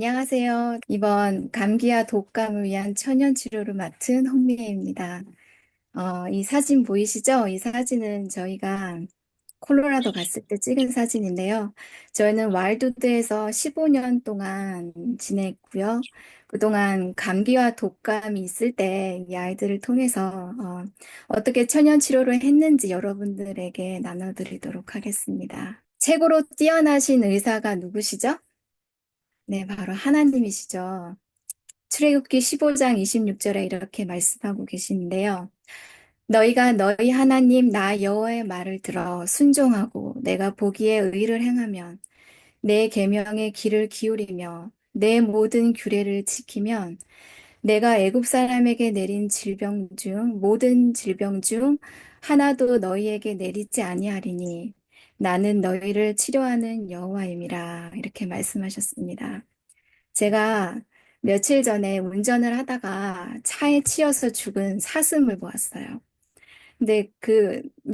안녕하세요. 이번 감기와 독감을 위한 천연 치료를 맡은 홍미애입니다. 이 사진 보이시죠? 이 사진은 저희가 콜로라도 갔을 때 찍은 사진인데요. 저희는 와일드우드에서 15년 동안 지냈고요. 그동안 감기와 독감이 있을 때 이 아이들을 통해서 어떻게 천연 치료를 했는지 여러분들에게 나눠드리도록 하겠습니다. 최고로 뛰어나신 의사가 누구시죠? 네, 바로 하나님이시죠. 출애굽기 15장 26절에 이렇게 말씀하고 계시는데요. 너희가 너희 하나님 나 여호와의 말을 들어 순종하고 내가 보기에 의를 행하면 내 계명의 귀를 기울이며 내 모든 규례를 지키면 내가 애굽 사람에게 내린 질병 중 모든 질병 중 하나도 너희에게 내리지 아니하리니 나는 너희를 치료하는 여호와임이라 이렇게 말씀하셨습니다. 제가 며칠 전에 운전을 하다가 차에 치여서 죽은 사슴을 보았어요. 근데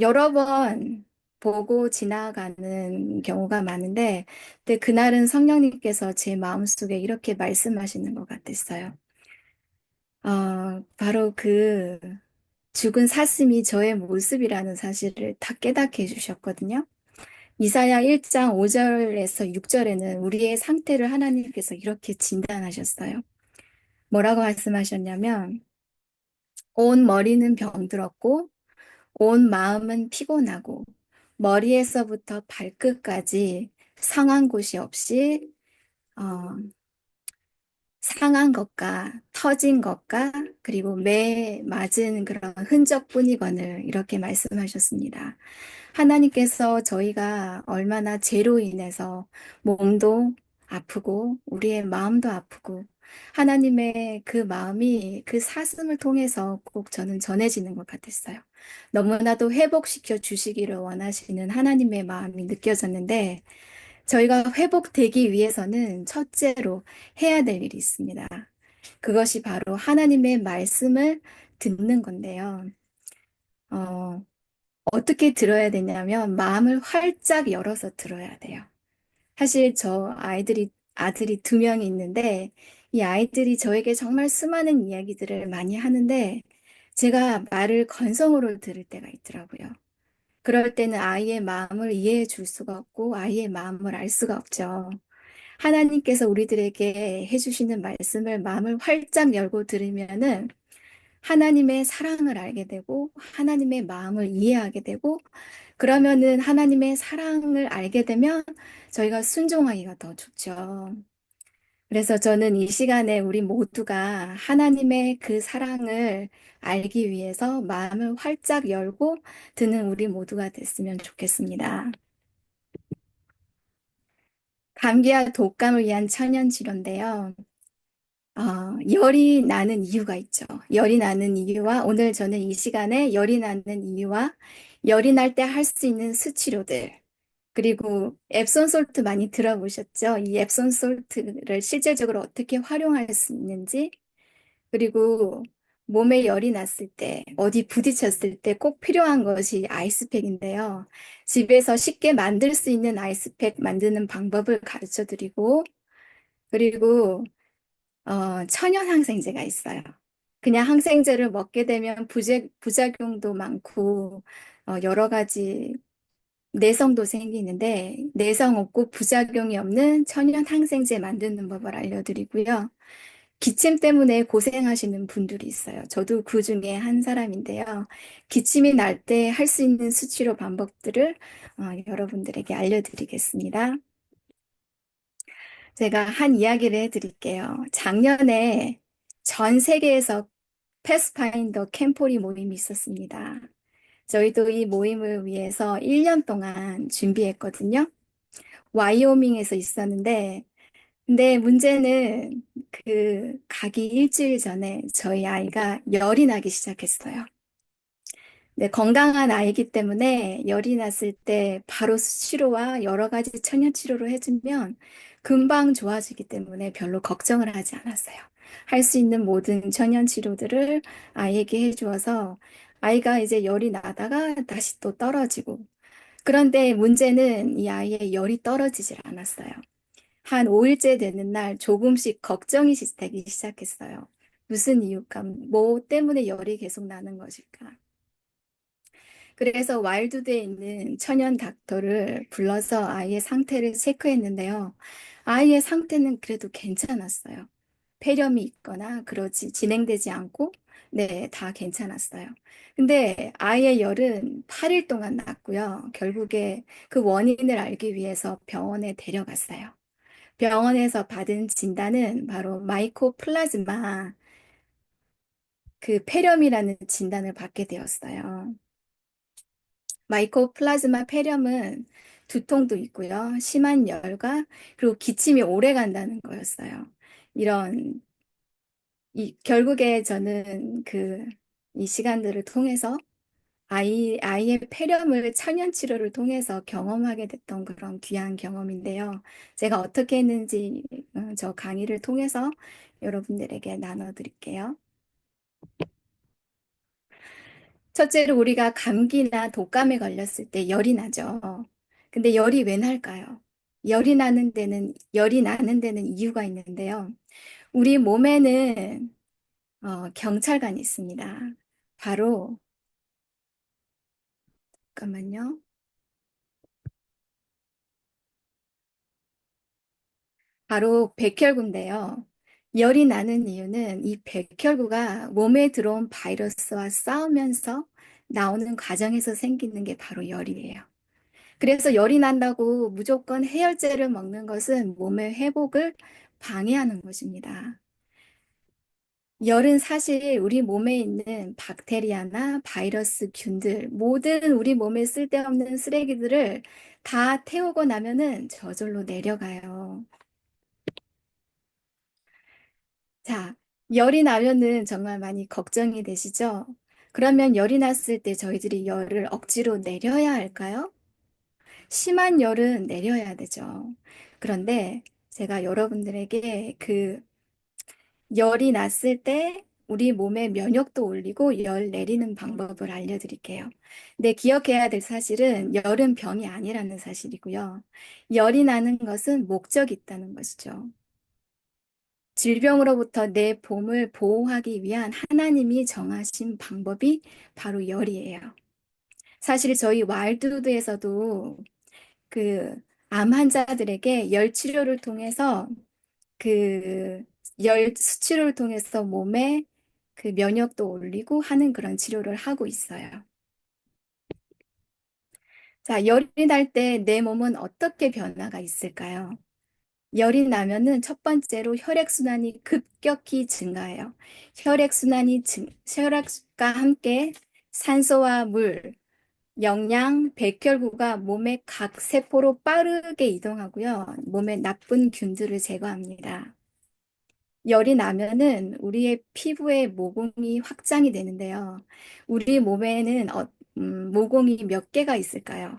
여러 번 보고 지나가는 경우가 많은데, 근데 그날은 성령님께서 제 마음속에 이렇게 말씀하시는 것 같았어요. 바로 그 죽은 사슴이 저의 모습이라는 사실을 다 깨닫게 해주셨거든요. 이사야 1장 5절에서 6절에는 우리의 상태를 하나님께서 이렇게 진단하셨어요. 뭐라고 말씀하셨냐면, 온 머리는 병들었고, 온 마음은 피곤하고, 머리에서부터 발끝까지 상한 곳이 없이, 어, 상한 것과 터진 것과 그리고 매 맞은 그런 흔적뿐이거늘 이렇게 말씀하셨습니다. 하나님께서 저희가 얼마나 죄로 인해서 몸도 아프고 우리의 마음도 아프고 하나님의 그 마음이 그 사슴을 통해서 꼭 저는 전해지는 것 같았어요. 너무나도 회복시켜 주시기를 원하시는 하나님의 마음이 느껴졌는데 저희가 회복되기 위해서는 첫째로 해야 될 일이 있습니다. 그것이 바로 하나님의 말씀을 듣는 건데요. 어, 어떻게 들어야 되냐면 마음을 활짝 열어서 들어야 돼요. 사실 아들이 두 명이 있는데 이 아이들이 저에게 정말 수많은 이야기들을 많이 하는데 제가 말을 건성으로 들을 때가 있더라고요. 그럴 때는 아이의 마음을 이해해 줄 수가 없고 아이의 마음을 알 수가 없죠. 하나님께서 우리들에게 해주시는 말씀을 마음을 활짝 열고 들으면은 하나님의 사랑을 알게 되고 하나님의 마음을 이해하게 되고 그러면은 하나님의 사랑을 알게 되면 저희가 순종하기가 더 좋죠. 그래서 저는 이 시간에 우리 모두가 하나님의 그 사랑을 알기 위해서 마음을 활짝 열고 듣는 우리 모두가 됐으면 좋겠습니다. 감기와 독감을 위한 천연 치료인데요. 열이 나는 이유가 있죠. 열이 나는 이유와 오늘 저는 이 시간에 열이 나는 이유와 열이 날 때 할 수 있는 수치료들 그리고 앱som 솔트 많이 들어보셨죠? 이 앱som 솔트를 실질적으로 어떻게 활용할 수 있는지 그리고 몸에 열이 났을 때 어디 부딪혔을 때 꼭 필요한 것이 아이스팩인데요. 집에서 쉽게 만들 수 있는 아이스팩 만드는 방법을 가르쳐 드리고 그리고 천연 항생제가 있어요. 그냥 항생제를 먹게 되면 부작용도 많고, 여러 가지 내성도 생기는데, 내성 없고 부작용이 없는 천연 항생제 만드는 법을 알려드리고요. 기침 때문에 고생하시는 분들이 있어요. 저도 그 중에 한 사람인데요. 기침이 날 때 할 수 있는 수치료 방법들을 여러분들에게 알려드리겠습니다. 제가 한 이야기를 해드릴게요. 작년에 전 세계에서 패스파인더 캠포리 모임이 있었습니다. 저희도 이 모임을 위해서 1년 동안 준비했거든요. 와이오밍에서 있었는데, 근데 문제는 가기 일주일 전에 저희 아이가 열이 나기 시작했어요. 네, 건강한 아이기 때문에 열이 났을 때 바로 수치료와 여러 가지 천연 치료를 해주면 금방 좋아지기 때문에 별로 걱정을 하지 않았어요. 할 수 있는 모든 천연 치료들을 아이에게 해주어서 아이가 이제 열이 나다가 다시 또 떨어지고 그런데 문제는 이 아이의 열이 떨어지질 않았어요. 한 5일째 되는 날 조금씩 걱정이 되기 시작했어요. 무슨 이유일까? 뭐 때문에 열이 계속 나는 것일까? 그래서 와일드드에 있는 천연 닥터를 불러서 아이의 상태를 체크했는데요. 아이의 상태는 그래도 괜찮았어요. 폐렴이 있거나 그러지 진행되지 않고 네, 다 괜찮았어요. 근데 아이의 열은 8일 동안 났고요. 결국에 그 원인을 알기 위해서 병원에 데려갔어요. 병원에서 받은 진단은 바로 마이코플라즈마 그 폐렴이라는 진단을 받게 되었어요. 마이코플라즈마 폐렴은 두통도 있고요. 심한 열과 그리고 기침이 오래 간다는 거였어요. 이런 결국에 저는 이 시간들을 통해서 아이의 폐렴을 천연 치료를 통해서 경험하게 됐던 그런 귀한 경험인데요. 제가 어떻게 했는지 저 강의를 통해서 여러분들에게 나눠드릴게요. 첫째로 우리가 감기나 독감에 걸렸을 때 열이 나죠. 근데 열이 왜 날까요? 열이 나는 데는 이유가 있는데요. 우리 몸에는 경찰관이 있습니다. 바로 잠깐만요. 바로 백혈구인데요. 열이 나는 이유는 이 백혈구가 몸에 들어온 바이러스와 싸우면서 나오는 과정에서 생기는 게 바로 열이에요. 그래서 열이 난다고 무조건 해열제를 먹는 것은 몸의 회복을 방해하는 것입니다. 열은 사실 우리 몸에 있는 박테리아나 바이러스, 균들, 모든 우리 몸에 쓸데없는 쓰레기들을 다 태우고 나면은 저절로 내려가요. 자, 열이 나면은 정말 많이 걱정이 되시죠? 그러면 열이 났을 때 저희들이 열을 억지로 내려야 할까요? 심한 열은 내려야 되죠. 그런데 제가 여러분들에게 열이 났을 때 우리 몸의 면역도 올리고 열 내리는 방법을 알려드릴게요. 근데 기억해야 될 사실은 열은 병이 아니라는 사실이고요. 열이 나는 것은 목적이 있다는 것이죠. 질병으로부터 내 몸을 보호하기 위한 하나님이 정하신 방법이 바로 열이에요. 사실 저희 와일드우드에서도 그 암 환자들에게 열 치료를 통해서 그 열 수치료를 통해서 몸에 그 면역도 올리고 하는 그런 치료를 하고 있어요. 자, 열이 날 때 내 몸은 어떻게 변화가 있을까요? 열이 나면은 첫 번째로 혈액순환이 급격히 증가해요. 혈액과 함께 산소와 물, 영양, 백혈구가 몸의 각 세포로 빠르게 이동하고요. 몸에 나쁜 균들을 제거합니다. 열이 나면은 우리의 피부에 모공이 확장이 되는데요. 우리 몸에는 모공이 몇 개가 있을까요?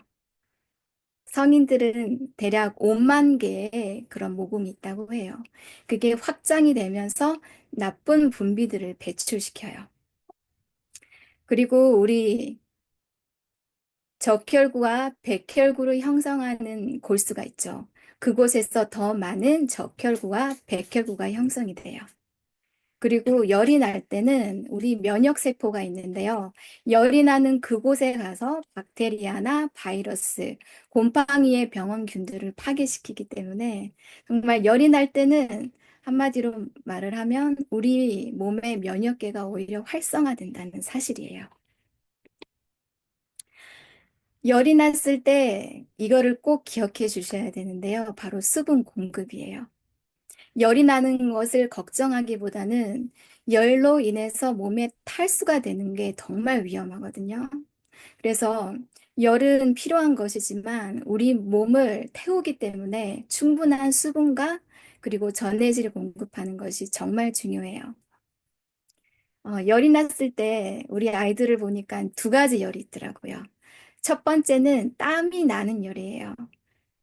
성인들은 대략 5만 개의 그런 모공이 있다고 해요. 그게 확장이 되면서 나쁜 분비들을 배출시켜요. 그리고 우리 적혈구와 백혈구를 형성하는 골수가 있죠. 그곳에서 더 많은 적혈구와 백혈구가 형성이 돼요. 그리고 열이 날 때는 우리 면역세포가 있는데요. 열이 나는 그곳에 가서 박테리아나 바이러스, 곰팡이의 병원균들을 파괴시키기 때문에 정말 열이 날 때는 한마디로 말을 하면 우리 몸의 면역계가 오히려 활성화된다는 사실이에요. 열이 났을 때 이거를 꼭 기억해 주셔야 되는데요. 바로 수분 공급이에요. 열이 나는 것을 걱정하기보다는 열로 인해서 몸에 탈수가 되는 게 정말 위험하거든요. 그래서 열은 필요한 것이지만 우리 몸을 태우기 때문에 충분한 수분과 그리고 전해질을 공급하는 것이 정말 중요해요. 열이 났을 때 우리 아이들을 보니까 두 가지 열이 있더라고요. 첫 번째는 땀이 나는 열이에요.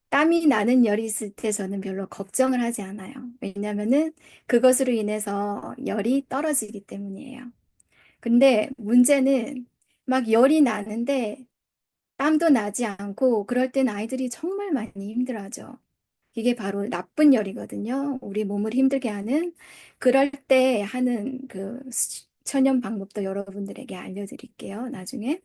땀이 나는 열이 있을 때 저는 별로 걱정을 하지 않아요. 왜냐면은 그것으로 인해서 열이 떨어지기 때문이에요. 근데 문제는 막 열이 나는데 땀도 나지 않고 그럴 땐 아이들이 정말 많이 힘들어하죠. 이게 바로 나쁜 열이거든요. 우리 몸을 힘들게 하는. 그럴 때 하는 그 천연 방법도 여러분들에게 알려드릴게요. 나중에.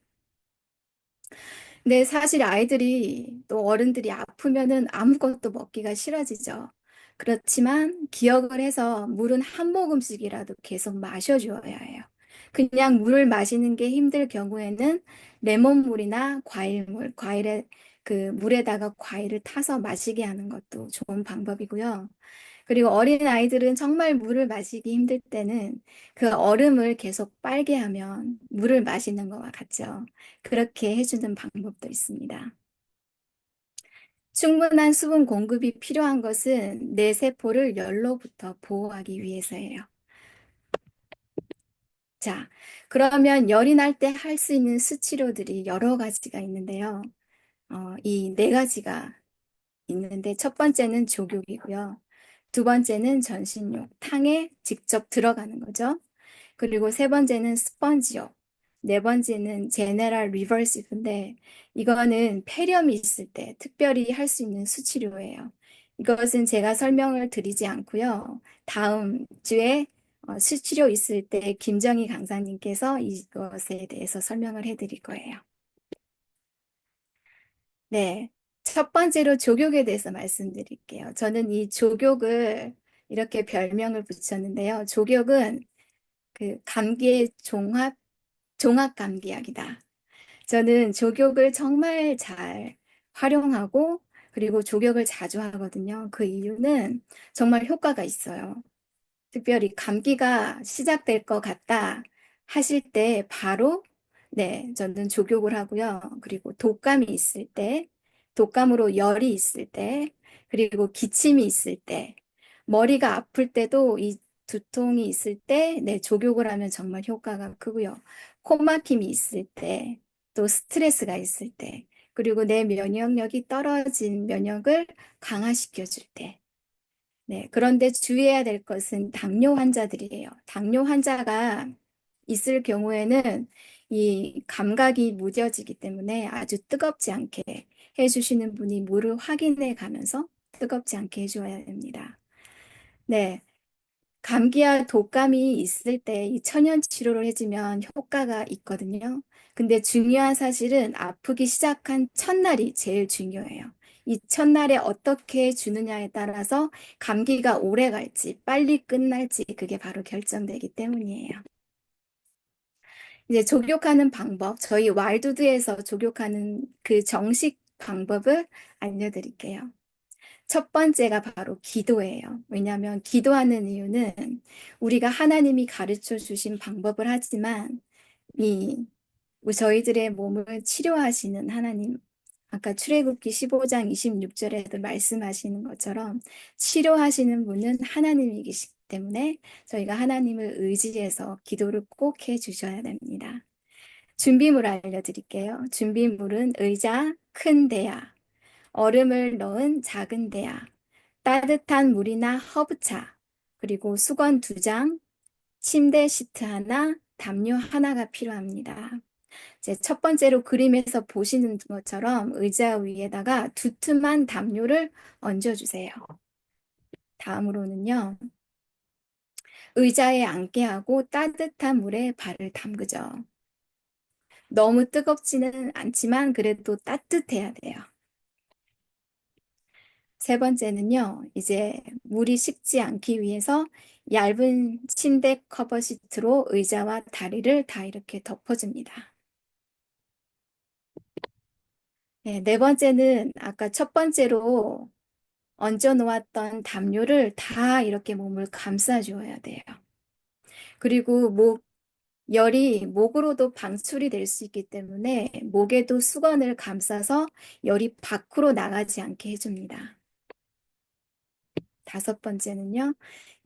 근데 사실 아이들이 또 어른들이 아프면은 아무것도 먹기가 싫어지죠. 그렇지만 기억을 해서 물은 한 모금씩이라도 계속 마셔줘야 해요. 그냥 물을 마시는 게 힘들 경우에는 레몬물이나 과일물, 과일에 그 물에다가 과일을 타서 마시게 하는 것도 좋은 방법이고요. 그리고 어린 아이들은 정말 물을 마시기 힘들 때는 그 얼음을 계속 빨게 하면 물을 마시는 것과 같죠. 그렇게 해주는 방법도 있습니다. 충분한 수분 공급이 필요한 것은 뇌 세포를 열로부터 보호하기 위해서예요. 자, 그러면 열이 날 때 할 수 있는 수치료들이 여러 가지가 있는데요. 이 네 가지가 있는데 첫 번째는 족욕이고요. 두 번째는 전신욕, 탕에 직접 들어가는 거죠. 그리고 세 번째는 스펀지요. 네 번째는 제네럴 리버시브인데 이거는 폐렴이 있을 때 특별히 할 수 있는 수치료예요. 이것은 제가 설명을 드리지 않고요. 다음 주에 수치료 있을 때 김정희 강사님께서 이것에 대해서 설명을 해드릴 거예요. 네. 첫 번째로 족욕에 대해서 말씀드릴게요. 저는 이 족욕을 이렇게 별명을 붙였는데요. 족욕은 그 감기의 종합 감기약이다. 저는 족욕을 정말 잘 활용하고 그리고 족욕을 자주 하거든요. 그 이유는 정말 효과가 있어요. 특별히 감기가 시작될 것 같다 하실 때 바로 네, 저는 족욕을 하고요. 그리고 독감이 있을 때, 독감으로 열이 있을 때, 그리고 기침이 있을 때, 머리가 아플 때도 이 두통이 있을 때, 네, 족욕을 하면 정말 효과가 크고요. 콧막힘이 있을 때, 또 스트레스가 있을 때, 그리고 내 면역력이 떨어진 면역을 강화시켜 줄 때, 네, 그런데 주의해야 될 것은 당뇨 환자들이에요. 당뇨 환자가 있을 경우에는 이 감각이 무뎌지기 때문에 아주 뜨겁지 않게 해주시는 분이 물을 확인해 가면서 뜨겁지 않게 해줘야 됩니다. 네, 감기와 독감이 있을 때 이 천연 치료를 해주면 효과가 있거든요. 근데 중요한 사실은 아프기 시작한 첫날이 제일 중요해요. 이 첫날에 어떻게 주느냐에 따라서 감기가 오래 갈지 빨리 끝날지 그게 바로 결정되기 때문이에요. 이제 족욕하는 방법, 저희 와일드드에서 족욕하는 그 정식 방법을 알려드릴게요. 첫 번째가 바로 기도예요. 왜냐하면 기도하는 이유는 우리가 하나님이 가르쳐 주신 방법을 하지만 이 저희들의 몸을 치료하시는 하나님, 아까 출애굽기 15장 26절에도 말씀하시는 것처럼 치료하시는 분은 하나님이기 때문에 저희가 하나님을 의지해서 기도를 꼭 해주셔야 됩니다. 준비물 알려드릴게요. 준비물은 의자, 큰 대야, 얼음을 넣은 작은 대야, 따뜻한 물이나 허브차, 그리고 수건 2장, 침대 시트 하나, 담요 하나가 필요합니다. 이제 첫 번째로 그림에서 보시는 것처럼 의자 위에다가 두툼한 담요를 얹어주세요. 다음으로는요, 의자에 앉게 하고 따뜻한 물에 발을 담그죠. 너무 뜨겁지는 않지만 그래도 따뜻해야 돼요. 세 번째는요, 이제 물이 식지 않기 위해서 얇은 침대 커버 시트로 의자와 다리를 다 이렇게 덮어줍니다. 네, 네 번째는 아까 첫 번째로 얹어 놓았던 담요를 다 이렇게 몸을 감싸 주어야 돼요. 그리고 열이 목으로도 방출이 될 수 있기 때문에 목에도 수건을 감싸서 열이 밖으로 나가지 않게 해줍니다. 다섯 번째는요,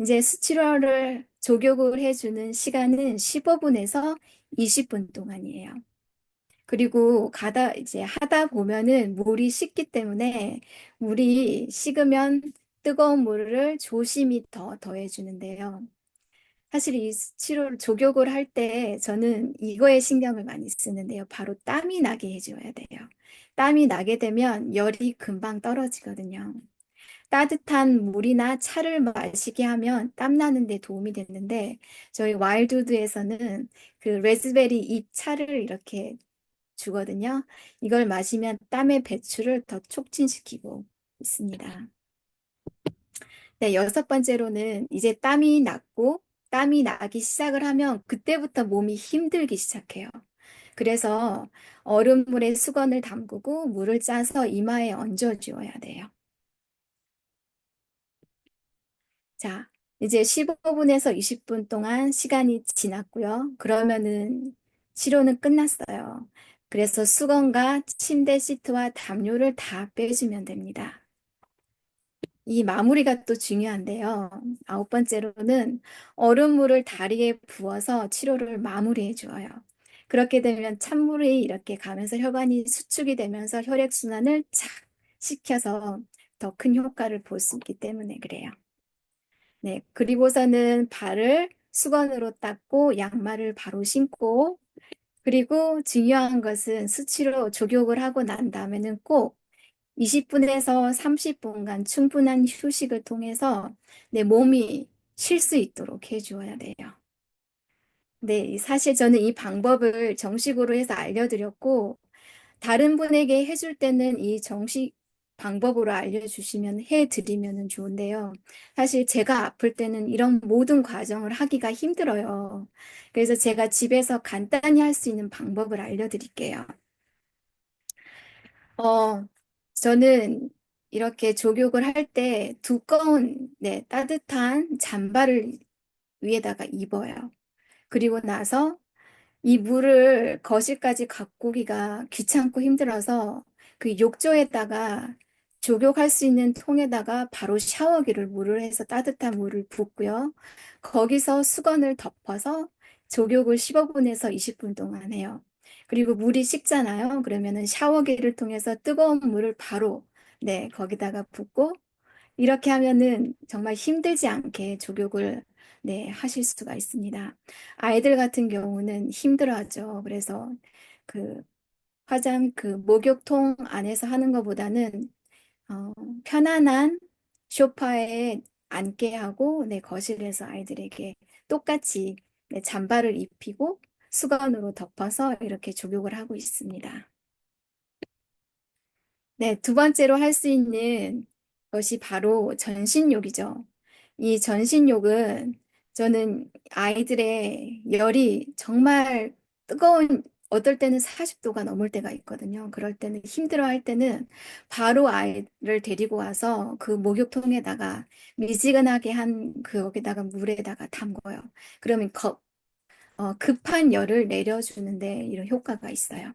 이제 수치료를 족욕을 해주는 시간은 15분에서 20분 동안이에요. 그리고 이제 하다 보면은 물이 식기 때문에 물이 식으면 뜨거운 물을 조심히 더 더해주는데요. 사실 이 수치료를 족욕을 할 때 저는 이거에 신경을 많이 쓰는데요. 바로 땀이 나게 해줘야 돼요. 땀이 나게 되면 열이 금방 떨어지거든요. 따뜻한 물이나 차를 마시게 하면 땀 나는 데 도움이 됐는데 저희 와일드우드에서는 그 레즈베리 잎 차를 이렇게 주거든요. 이걸 마시면 땀의 배출을 더 촉진시키고 있습니다. 네, 여섯 번째로는 이제 땀이 났고 땀이 나기 시작을 하면 그때부터 몸이 힘들기 시작해요. 그래서 얼음물에 수건을 담그고 물을 짜서 이마에 얹어 주어야 돼요. 자, 이제 15분에서 20분 동안 시간이 지났고요. 그러면은 치료는 끝났어요. 그래서 수건과 침대 시트와 담요를 다 빼주면 됩니다. 이 마무리가 또 중요한데요. 아홉 번째로는 얼음물을 다리에 부어서 치료를 마무리해 주어요. 그렇게 되면 찬물이 이렇게 가면서 혈관이 수축이 되면서 혈액순환을 착 시켜서 더 큰 효과를 볼 수 있기 때문에 그래요. 네, 그리고서는 발을 수건으로 닦고 양말을 바로 신고 그리고 중요한 것은 수치로 족욕을 하고 난 다음에는 꼭 20분에서 30분간 충분한 휴식을 통해서 내 몸이 쉴 수 있도록 해주어야 돼요. 네, 사실 저는 이 방법을 정식으로 해서 알려드렸고, 다른 분에게 해줄 때는 이 정식 방법으로 알려주시면 해드리면 좋은데요. 사실 제가 아플 때는 이런 모든 과정을 하기가 힘들어요. 그래서 제가 집에서 간단히 할 수 있는 방법을 알려드릴게요. 어, 저는 이렇게 족욕을 할 때 두꺼운, 네, 따뜻한 잠바를 위에다가 입어요. 그리고 나서 이 물을 거실까지 갖고 오기가 귀찮고 힘들어서 그 욕조에다가 족욕할 수 있는 통에다가 바로 샤워기를 물을 해서 따뜻한 물을 붓고요. 거기서 수건을 덮어서 족욕을 15분에서 20분 동안 해요. 그리고 물이 식잖아요. 그러면은 샤워기를 통해서 뜨거운 물을 바로 네, 거기다가 붓고 이렇게 하면은 정말 힘들지 않게 족욕을 네, 하실 수가 있습니다. 아이들 같은 경우는 힘들어하죠. 그래서 그 그 목욕통 안에서 하는 것보다는 어, 편안한 소파에 앉게 하고 네, 거실에서 아이들에게 똑같이 네, 잠바를 입히고 수건으로 덮어서 이렇게 족욕을 하고 있습니다. 네, 두 번째로 할 수 있는 것이 바로 전신욕이죠. 이 전신욕은 저는 아이들의 열이 정말 뜨거운, 어떨 때는 40도가 넘을 때가 있거든요. 그럴 때는 힘들어 할 때는 바로 아이를 데리고 와서 그 목욕통에다가 미지근하게 한 거기다가 물에다가 담궈요. 그러면 급한 열을 내려주는데 이런 효과가 있어요.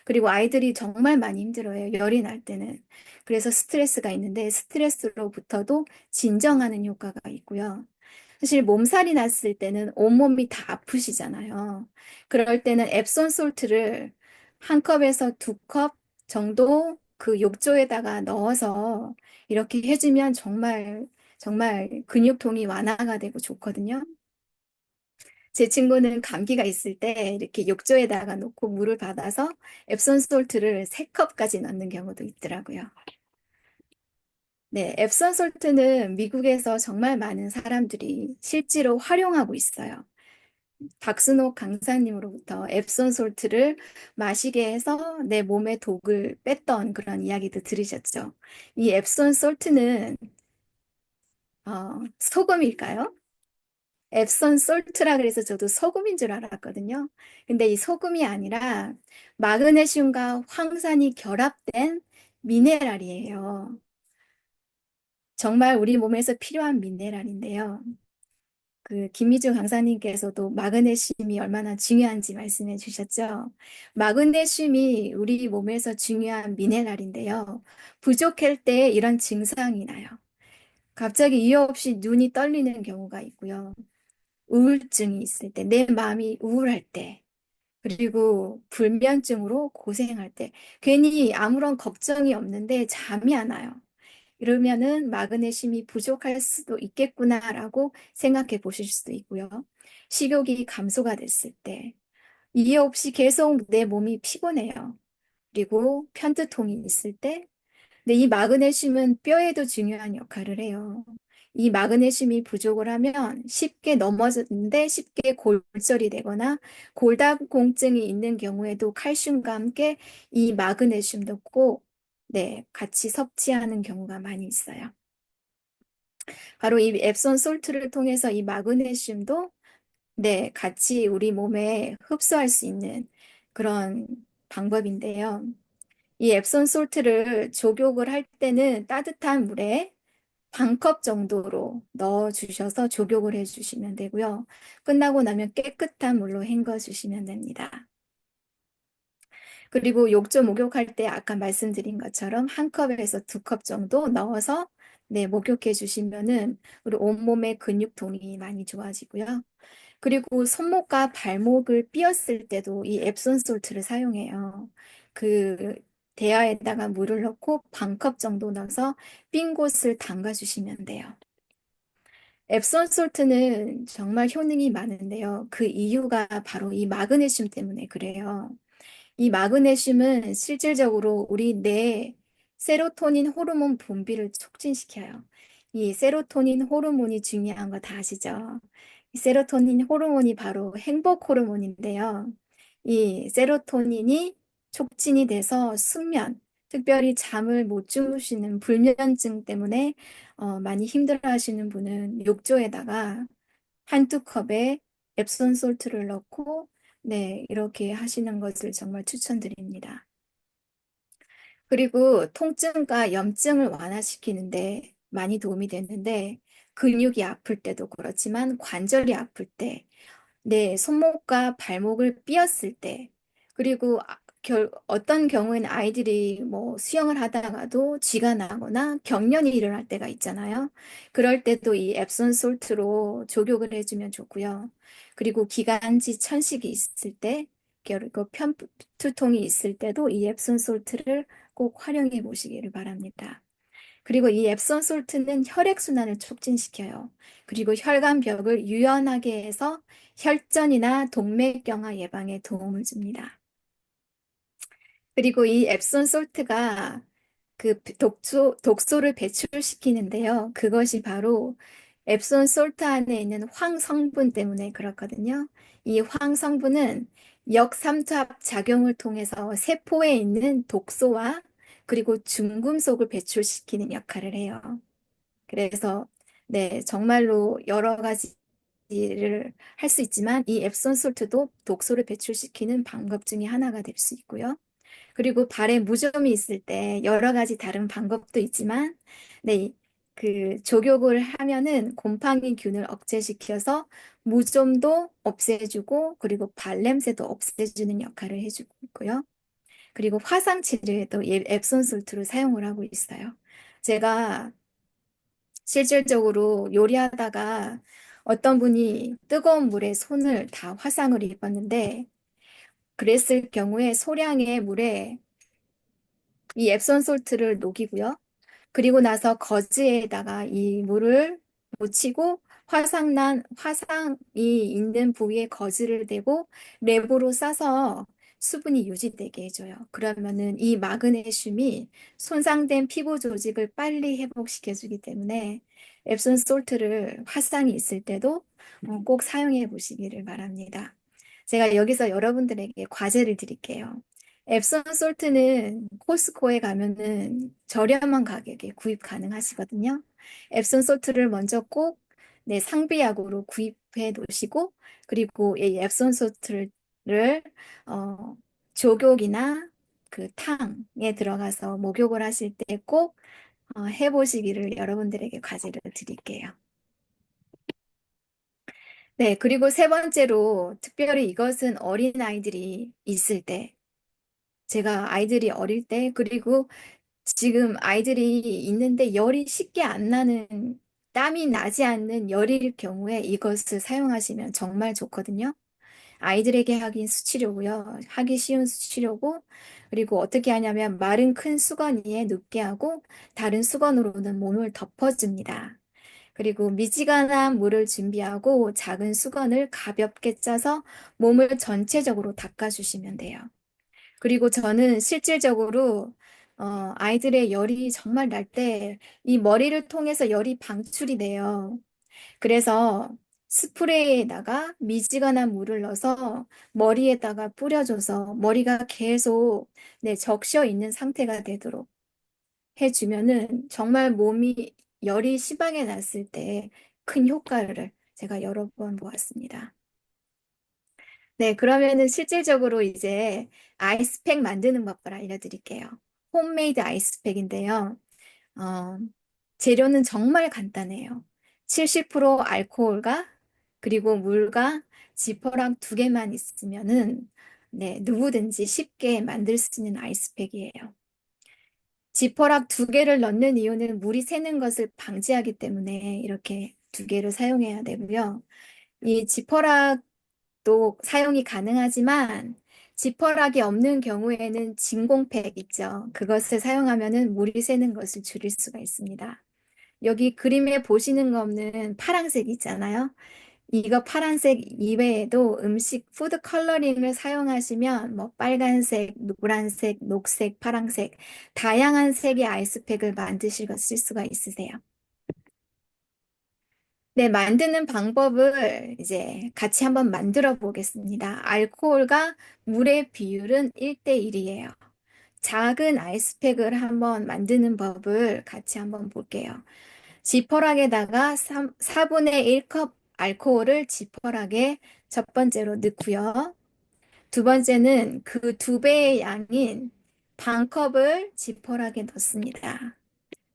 그리고 아이들이 정말 많이 힘들어요. 열이 날 때는. 그래서 스트레스가 있는데 스트레스로부터도 진정하는 효과가 있고요. 사실 몸살이 났을 때는 온몸이 다 아프시잖아요. 그럴 때는 앱som 솔트를 한 컵에서 두 컵 정도 그 욕조에다가 넣어서 이렇게 해주면 정말 근육통이 완화가 되고 좋거든요. 제 친구는 감기가 있을 때 이렇게 욕조에다가 놓고 물을 받아서 앱som 솔트를 세 컵까지 넣는 경우도 있더라고요. 네, 앱som 솔트는 미국에서 정말 많은 사람들이 실제로 활용하고 있어요. 박순옥 강사님으로부터 앱som 솔트를 마시게 해서 내 몸의 독을 뺐던 그런 이야기도 들으셨죠. 이 앱som 솔트는 소금일까요? 앱som 솔트라 그래서 저도 소금인 줄 알았거든요. 근데 이 소금이 아니라 마그네슘과 황산이 결합된 미네랄이에요. 정말 우리 몸에서 필요한 미네랄인데요. 그 김미주 강사님께서도 마그네슘이 얼마나 중요한지 말씀해 주셨죠. 마그네슘이 우리 몸에서 중요한 미네랄인데요. 부족할 때 이런 증상이 나요. 갑자기 이유 없이 눈이 떨리는 경우가 있고요. 우울증이 있을 때, 내 마음이 우울할 때, 그리고 불면증으로 고생할 때, 괜히 아무런 걱정이 없는데 잠이 안 와요. 이러면은 마그네슘이 부족할 수도 있겠구나라고 생각해 보실 수도 있고요. 식욕이 감소가 됐을 때, 이유 없이 계속 내 몸이 피곤해요. 그리고 편두통이 있을 때, 근데 이 마그네슘은 뼈에도 중요한 역할을 해요. 이 마그네슘이 부족을 하면 쉽게 넘어졌는데 쉽게 골절이 되거나 골다공증이 있는 경우에도 칼슘과 함께 이 마그네슘도 꼭 네, 같이 섭취하는 경우가 많이 있어요. 바로 이 앱som 솔트를 통해서 이 마그네슘도 네, 같이 우리 몸에 흡수할 수 있는 그런 방법인데요. 이 앱som 솔트를 조격을 할 때는 따뜻한 물에 반 컵 정도로 넣어 주셔서 조격을 해 주시면 되고요. 끝나고 나면 깨끗한 물로 헹궈 주시면 됩니다. 그리고 욕조 목욕할 때 아까 말씀드린 것처럼 한 컵에서 두 컵 정도 넣어서 네, 목욕해 주시면은 우리 온몸의 근육통이 많이 좋아지고요. 그리고 손목과 발목을 삐었을 때도 이 앱som 솔트를 사용해요. 그 대야에다가 물을 넣고 반 컵 정도 넣어서 삔 곳을 담가 주시면 돼요. 앱som 솔트는 정말 효능이 많은데요. 그 이유가 바로 이 마그네슘 때문에 그래요. 이 마그네슘은 실질적으로 우리 뇌 세로토닌 호르몬 분비를 촉진시켜요. 이 세로토닌 호르몬이 중요한 거 다 아시죠? 이 세로토닌 호르몬이 바로 행복 호르몬인데요. 이 세로토닌이 촉진이 돼서 숙면, 특별히 잠을 못 주무시는 불면증 때문에 많이 힘들어하시는 분은 욕조에다가 한두 컵에 앱som 솔트를 넣고 네, 이렇게 하시는 것을 정말 추천드립니다. 그리고 통증과 염증을 완화시키는데 많이 도움이 되는데 근육이 아플 때도 그렇지만 관절이 아플 때 네, 손목과 발목을 삐었을 때, 그리고 어떤 경우에는 아이들이 뭐 수영을 하다가도 쥐가 나거나 경련이 일어날 때가 있잖아요. 그럴 때도 이 앱som 솔트로 조격을 해주면 좋고요. 그리고 기관지 천식이 있을 때, 그리고 편두통이 있을 때도 이 앱som 솔트를 꼭 활용해 보시기를 바랍니다. 그리고 이 앱som 솔트는 혈액순환을 촉진시켜요. 그리고 혈관벽을 유연하게 해서 혈전이나 동맥경화 예방에 도움을 줍니다. 그리고 이 앱som 솔트가 그 독소를 배출시키는데요. 그것이 바로 앱som 솔트 안에 있는 황 성분 때문에 그렇거든요. 이 황 성분은 역삼투압 작용을 통해서 세포에 있는 독소와 그리고 중금속을 배출시키는 역할을 해요. 그래서 네, 정말로 여러 가지를 할 수 있지만 이 앱som 솔트도 독소를 배출시키는 방법 중에 하나가 될 수 있고요. 그리고 발에 무좀이 있을 때 여러 가지 다른 방법도 있지만 네, 그 족욕을 하면은 곰팡이균을 억제시켜서 무좀도 없애주고 그리고 발냄새도 없애주는 역할을 해주고 있고요. 그리고 화상 치료에도 앱som 솔트를 사용을 하고 있어요. 제가 실질적으로 요리하다가 어떤 분이 뜨거운 물에 손을 다 화상을 입었는데 그랬을 경우에 소량의 물에 이 앱som 솔트를 녹이고요. 그리고 나서 거즈에다가 이 물을 묻히고 화상이 있는 부위에 거즈를 대고 랩으로 싸서 수분이 유지되게 해줘요. 그러면은 이 마그네슘이 손상된 피부 조직을 빨리 회복시켜주기 때문에 앱som 솔트를 화상이 있을 때도 꼭 사용해 보시기를 바랍니다. 제가 여기서 여러분들에게 과제를 드릴게요. 앱som 솔트는 코스코에 가면은 저렴한 가격에 구입 가능하시거든요. 앱som 솔트를 먼저 꼭 네, 상비약으로 구입해 놓으시고 그리고 이 앱som 솔트를 어, 조욕이나 그 탕에 들어가서 목욕을 하실 때 꼭 해보시기를 여러분들에게 과제를 드릴게요. 네, 그리고 세 번째로 특별히 이것은 어린 아이들이 있을 때 제가 아이들이 어릴 때 그리고 지금 아이들이 있는데 열이 쉽게 안 나는 땀이 나지 않는 열일 경우에 이것을 사용하시면 정말 좋거든요. 아이들에게 하긴 수치료고요. 하기 쉬운 수치료고 그리고 어떻게 하냐면 마른 큰 수건 위에 눕게 하고 다른 수건으로는 몸을 덮어줍니다. 그리고 미지근한 물을 준비하고 작은 수건을 가볍게 짜서 몸을 전체적으로 닦아주시면 돼요. 그리고 저는 실질적으로 아이들의 열이 정말 날 때 이 머리를 통해서 열이 방출이 돼요. 그래서 스프레이에다가 미지근한 물을 넣어서 머리에다가 뿌려줘서 머리가 계속 적셔 있는 상태가 되도록 해주면은 정말 몸이 열이 심하게 났을 때 큰 효과를 제가 여러 번 보았습니다. 네, 그러면은 실질적으로 이제 아이스팩 만드는 법을 알려드릴게요. 홈메이드 아이스팩인데요. 어, 재료는 정말 간단해요. 70% 알코올과 그리고 물과 지퍼랑 두 개만 있으면은 누구든지 쉽게 만들 수 있는 아이스팩이에요. 지퍼락 두 개를 넣는 이유는 물이 새는 것을 방지하기 때문에 이렇게 두 개를 사용해야 되고요. 이 지퍼락도 사용이 가능하지만 지퍼락이 없는 경우에는 진공팩 있죠. 그것을 사용하면은 물이 새는 것을 줄일 수가 있습니다. 여기 그림에 보시는 거 없는 파란색 있잖아요. 이거 파란색 이외에도 음식 푸드 컬러링을 사용하시면 뭐 빨간색, 노란색, 녹색, 파란색 다양한 색의 아이스팩을 만드실 수가 있으세요. 네, 만드는 방법을 이제 같이 한번 만들어 보겠습니다. 알코올과 물의 비율은 1대1이에요. 작은 아이스팩을 한번 만드는 법을 같이 한번 볼게요. 지퍼락에다가 4분의 1컵 알코올을 지퍼락에 첫 번째로 넣고요. 두 번째는 그 두 배의 양인 반 컵을 지퍼락에 넣습니다.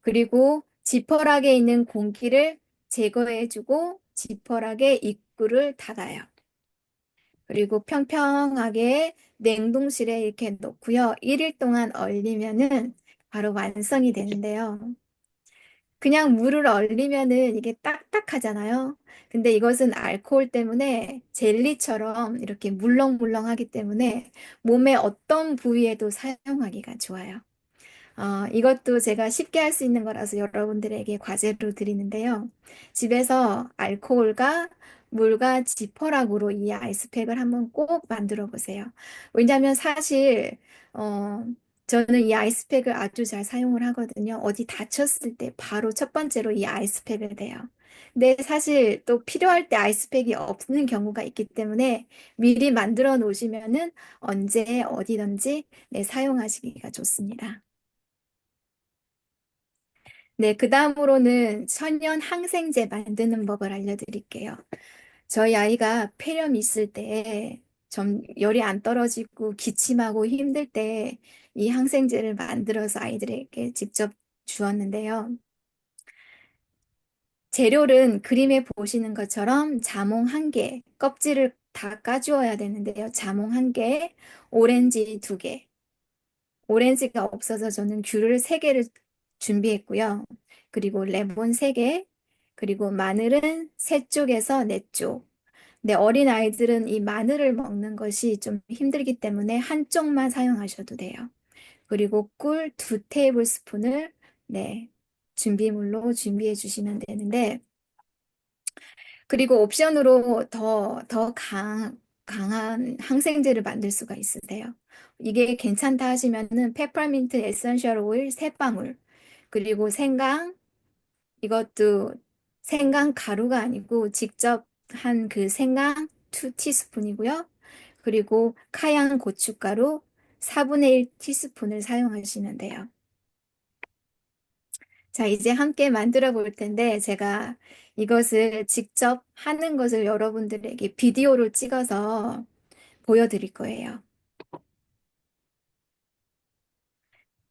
그리고 지퍼락에 있는 공기를 제거해주고 지퍼락의 입구를 닫아요. 그리고 평평하게 냉동실에 이렇게 놓고요. 1일 동안 얼리면은 바로 완성이 되는데요. 그냥 물을 얼리면은 이게 딱딱하잖아요. 근데 이것은 알코올 때문에 젤리처럼 이렇게 물렁물렁하기 때문에 몸의 어떤 부위에도 사용하기가 좋아요. 이것도 제가 쉽게 할 수 있는 거라서 여러분들에게 과제로 드리는데요. 집에서 알코올과 물과 지퍼락으로 이 아이스팩을 한번 꼭 만들어 보세요. 왜냐하면 사실, 어, 저는 이 아이스팩을 아주 잘 사용을 하거든요. 어디 다쳤을 때 바로 첫 번째로 이 아이스팩을 대요. 근데 사실 또 필요할 때 아이스팩이 없는 경우가 있기 때문에 미리 만들어 놓으시면은 언제 어디든지 사용하시기가 좋습니다. 네, 그 다음으로는 천연 항생제 만드는 법을 알려드릴게요. 저희 아이가 폐렴 있을 때 좀 열이 안 떨어지고 기침하고 힘들 때 이 항생제를 만들어서 아이들에게 직접 주었는데요. 재료는 그림에 보시는 것처럼 자몽 한 개, 껍질을 다 까주어야 되는데요. 자몽 한 개, 오렌지 두 개. 오렌지가 없어서 저는 귤을 세 개를 준비했고요. 그리고 레몬 세 개, 그리고 마늘은 세 쪽에서 네 쪽. 근데 어린 아이들은 이 마늘을 먹는 것이 좀 힘들기 때문에 한 쪽만 사용하셔도 돼요. 그리고 꿀 두 테이블 스푼을 준비물로 준비해 주시면 되는데, 그리고 옵션으로 강한 항생제를 만들 수가 있으세요. 이게 괜찮다 하시면은 페퍼민트 에센셜 오일 3방울, 그리고 생강, 이것도 생강 가루가 아니고 직접 한 그 생강 2티스푼이고요. 그리고 카양 고춧가루 4분의 1 티스푼을 사용하시면 돼요. 자, 이제 함께 만들어 볼 텐데 제가 이것을 직접 하는 것을 여러분들에게 비디오로 찍어서 보여드릴 거예요.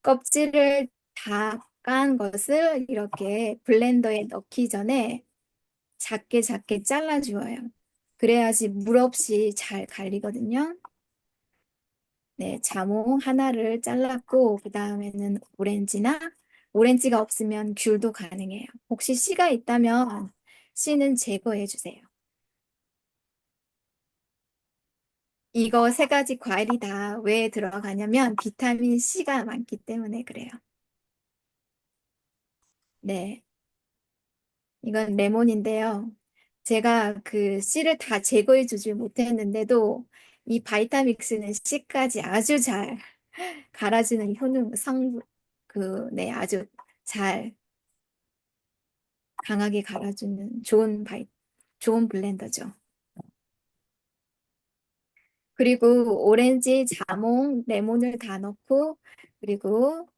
껍질을 다 깐 것을 이렇게 블렌더에 넣기 전에 작게 작게 잘라주어요. 그래야지 물 없이 잘 갈리거든요. 네, 자몽 하나를 잘랐고 그 다음에는 오렌지가 없으면 귤도 가능해요. 혹시 씨가 있다면 씨는 제거해 주세요. 이거 세 가지 과일이 다 왜 들어가냐면 비타민 C가 많기 때문에 그래요. 네, 이건 레몬인데요. 제가 그 C를 다 제거해 주질 못했는데도 이 바이타믹스는 C까지 아주 잘 갈아주는 성분. 네, 아주 잘 강하게 갈아주는 좋은 블렌더죠. 그리고 오렌지, 자몽, 레몬을 다 넣고, 그리고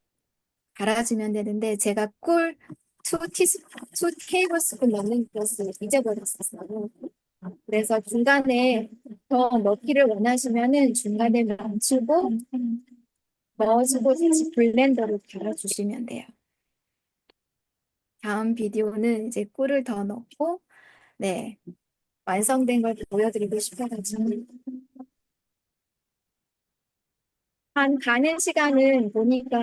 갈아주면 되는데, 제가 꿀 2 테이블스푼 넣는 것을 잊어버렸었어요. 그래서 중간에 더 넣기를 원하시면은 중간에 멈추고 넣어주고 다시 블렌더로 갈아주시면 돼요. 다음 비디오는 이제 꿀을 더 넣고, 네, 완성된 걸 보여드리고 싶어가지고. 한 가는 시간은 보니까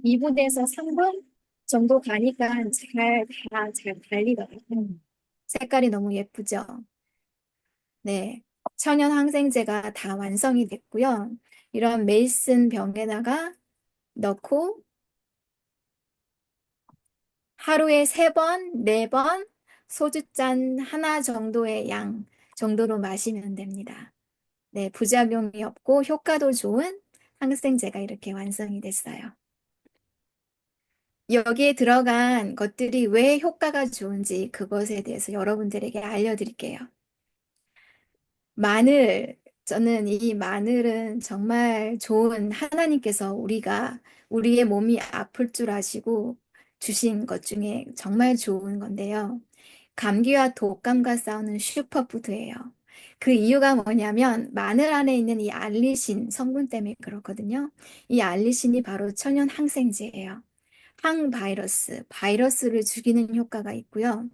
2분에서 3분 정도 가니까 잘 달리더라고요. 색깔이 너무 예쁘죠? 네. 천연 항생제가 다 완성이 됐고요. 이런 메이슨 병에다가 넣고 하루에 3번, 4번 소주잔 하나 정도의 양 정도로 마시면 됩니다. 네, 부작용이 없고 효과도 좋은 항생제가 이렇게 완성이 됐어요. 여기에 들어간 것들이 왜 효과가 좋은지 그것에 대해서 여러분들에게 알려드릴게요. 마늘, 저는 이 마늘은 정말 좋은 하나님께서 우리의 몸이 아플 줄 아시고 주신 것 중에 정말 좋은 건데요. 감기와 독감과 싸우는 슈퍼푸드예요. 그 이유가 뭐냐면 마늘 안에 있는 이 알리신 성분 때문에 그렇거든요. 이 알리신이 바로 천연 항생제예요. 바이러스를 죽이는 효과가 있고요.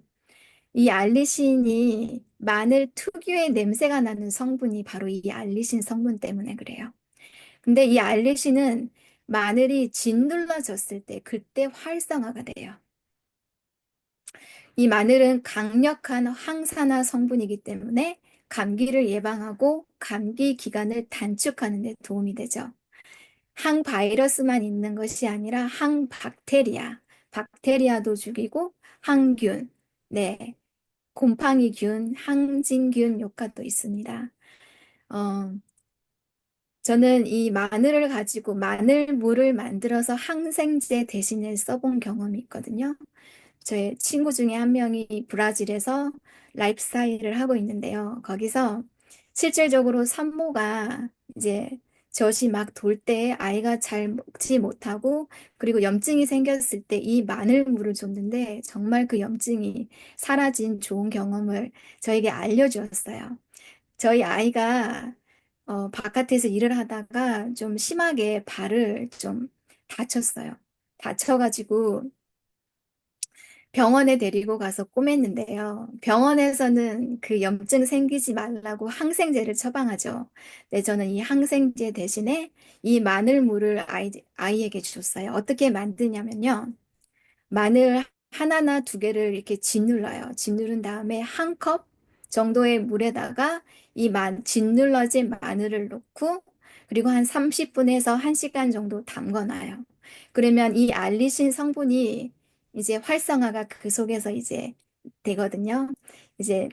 이 알리신이 마늘 특유의 냄새가 나는 성분이 바로 이 알리신 성분 때문에 그래요. 근데 이 알리신은 마늘이 짓눌러졌을 때 그때 활성화가 돼요. 이 마늘은 강력한 항산화 성분이기 때문에 감기를 예방하고 감기 기간을 단축하는 데 도움이 되죠. 항바이러스만 있는 것이 아니라 박테리아도 죽이고 항균, 네, 곰팡이균, 항진균 효과도 있습니다. 어, 저는 이 마늘을 가지고 마늘물을 만들어서 항생제 대신에 써본 경험이 있거든요. 제 친구 중에 한 명이 브라질에서 라이프스타일을 하고 있는데요. 거기서 실질적으로 산모가 이제 젖이 막 돌 때 아이가 잘 먹지 못하고 그리고 염증이 생겼을 때 이 마늘물을 줬는데 정말 그 염증이 사라진 좋은 경험을 저에게 알려주었어요. 저희 아이가 바깥에서 일을 하다가 좀 심하게 발을 좀 다쳤어요. 다쳐가지고 병원에 데리고 가서 꼬맸는데요. 병원에서는 그 염증 생기지 말라고 항생제를 처방하죠. 네, 저는 이 항생제 대신에 이 마늘물을 아이에게 줬어요. 어떻게 만드냐면요. 마늘 하나나 2개를 이렇게 짓눌러요. 짓누른 다음에 1컵 정도의 물에다가 짓눌러진 마늘을 넣고 그리고 한 30분에서 1시간 정도 담궈놔요. 그러면 이 알리신 성분이 이제 활성화가 그 속에서 이제 되거든요. 이제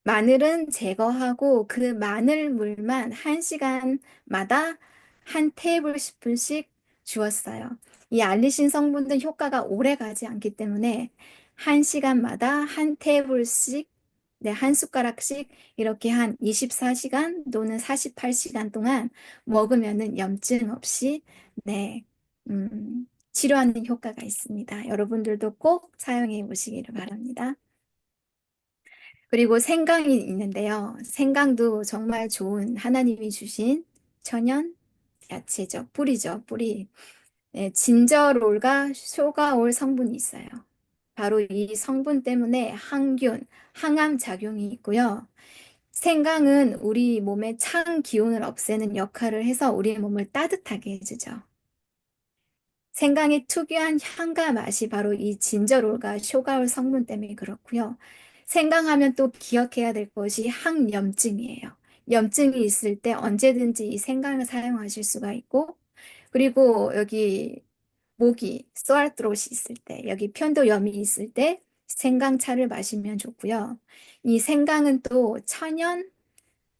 마늘은 제거하고 그 마늘물만 1시간마다 한 테이블 스푼씩 주었어요. 이 알리신 성분들 효과가 오래 가지 않기 때문에 1시간마다 한 테이블씩, 네, 한 숟가락씩 이렇게 한 24시간 또는 48시간 동안 먹으면은 염증 없이, 네, 치료하는 효과가 있습니다. 여러분들도 꼭 사용해 보시기를 바랍니다. 그리고 생강이 있는데요. 생강도 정말 좋은 하나님이 주신 천연 야채죠. 뿌리죠. 뿌리. 네, 진저롤과 쇼가올 성분이 있어요. 바로 이 성분 때문에 항암 작용이 있고요. 생강은 우리 몸의 찬 기운을 없애는 역할을 해서 우리 몸을 따뜻하게 해주죠. 생강의 특유한 향과 맛이 바로 이 진저롤과 쇼가올 성분 때문에 그렇고요. 생강하면 또 기억해야 될 것이 항염증이에요. 염증이 있을 때 언제든지 이 생강을 사용하실 수가 있고, 그리고 여기 소알트롯이 있을 때, 여기 편도염이 있을 때 생강차를 마시면 좋고요. 이 생강은 또 천연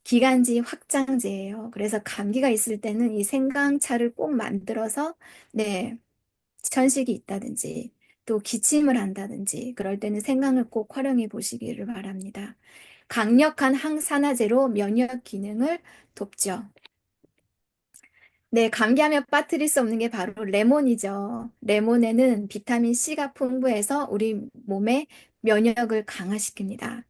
기관지 확장제예요. 그래서 감기가 있을 때는 이 생강차를 꼭 만들어서, 네, 천식이 있다든지 또 기침을 한다든지 그럴 때는 생강을 꼭 활용해 보시기를 바랍니다. 강력한 항산화제로 면역 기능을 돕죠. 네, 감기하면 빠뜨릴 수 없는 게 바로 레몬이죠. 레몬에는 비타민 C가 풍부해서 우리 몸의 면역을 강화시킵니다.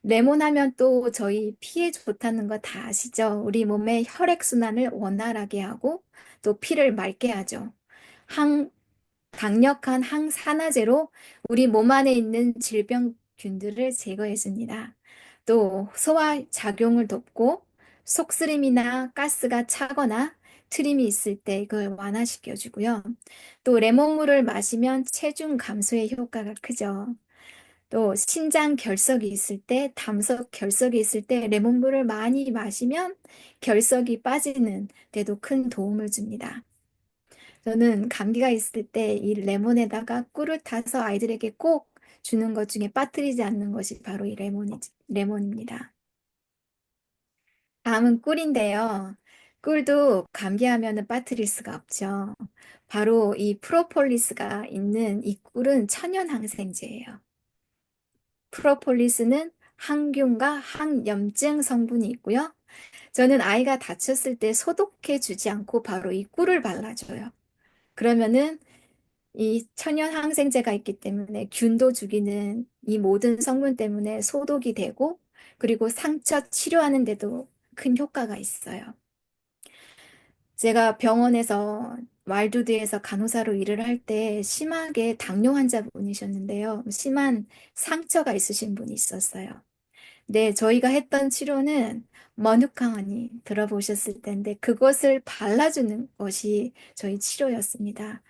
레몬 하면 또 저희 피에 좋다는 거 다 아시죠? 우리 몸의 혈액순환을 원활하게 하고 또 피를 맑게 하죠. 항, 강력한 항산화제로 우리 몸 안에 있는 질병균들을 제거해 줍니다. 또 소화 작용을 돕고 속쓰림이나 가스가 차거나 트림이 있을 때 이걸 완화시켜 주고요. 또 레몬물을 마시면 체중 감소에 효과가 크죠. 또 신장 결석이 있을 때, 담석 결석이 있을 때 레몬물을 많이 마시면 결석이 빠지는 데도 큰 도움을 줍니다. 저는 감기가 있을 때 이 레몬에다가 꿀을 타서 아이들에게 꼭 주는 것 중에 빠뜨리지 않는 것이 바로 이 레몬입니다. 다음은 꿀인데요. 꿀도 감기하면은 빠뜨릴 수가 없죠. 바로 이 프로폴리스가 있는 이 꿀은 천연 항생제예요. 프로폴리스는 항균과 항염증 성분이 있고요. 저는 아이가 다쳤을 때 소독해 주지 않고 바로 이 꿀을 발라줘요. 그러면은 이 천연 항생제가 있기 때문에 균도 죽이는 이 모든 성분 때문에 소독이 되고 그리고 상처 치료하는 데도 큰 효과가 있어요. 제가 병원에서 왈두드에서 간호사로 일을 할 때 심하게 당뇨 환자분이셨는데요. 심한 상처가 있으신 분이 있었어요. 네, 저희가 했던 치료는 머누카하니 들어보셨을 텐데 그것을 발라주는 것이 저희 치료였습니다.